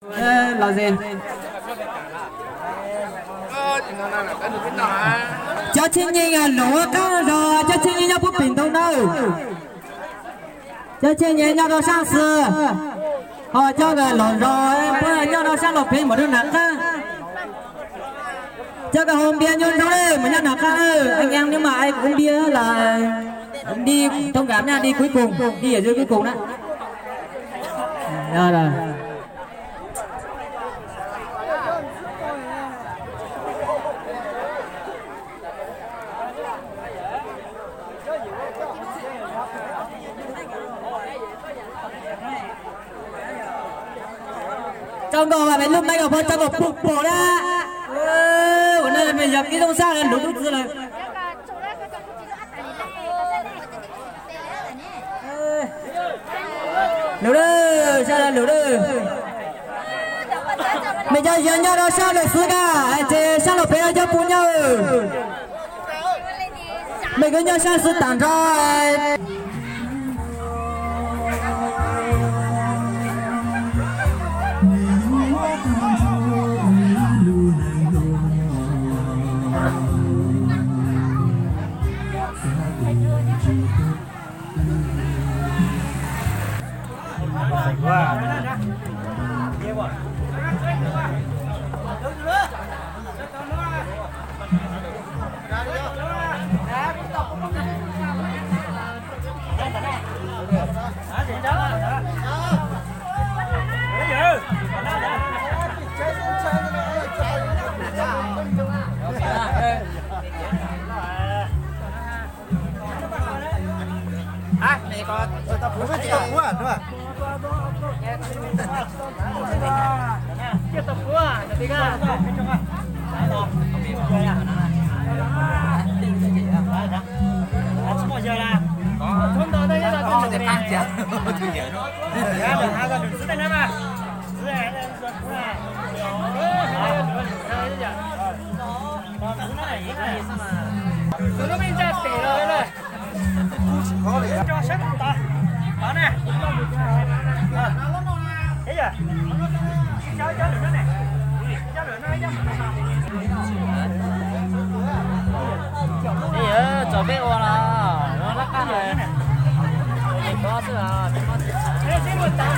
Là gì? Cho thiên nhiên à lúa cá rồi cho thiên nhiên nhau bút bình đâu đâu cho thiên nhiên nhau đâu sang xưa họ cho cái lợn rồi bữa nhau đâu sang lột phim một đứa nặng khác cho cái hôm bia nhôn đâu đấy mà nhau nặng khác anh em nhưng mà ai cũng bia là đi thông cảm nha, đi cuối cùng, đi ở dưới cuối cùng đấy rồi. Trong đồ mà phải lúc này ở trong một bụng bổ ra bữa nay mình dập cái đông xa lên đúng đúng rồi lửa đây sao là lửa đây mình cho dân nhau đâu sao được xưa cả thì sao là phải cho phụ nhau mình cứ nhau sao sự tàn rồi. Này có tập phú với tập phú à đúng không? Chưa tập phú à? Tập đi ra. Đấy rồi. Không biết chơi à? Định cho chị à? Đấy. Ăn bao giờ là? Có. Thôn đó đây là thôn để ăn chả. Chưa nhớ nữa. Ra được hai con đường dưới đây nữa mà. Dưới này đây rồi. Nó bên trên tỉ rồi đây. Có để cho xếp to. Đó nè. Thế giờ. Cho lửa nó này. Cho lửa nó cho. Đi ở chỗ bên ô là nó lắc ăn rồi. Có sự à. Thế xin một tao.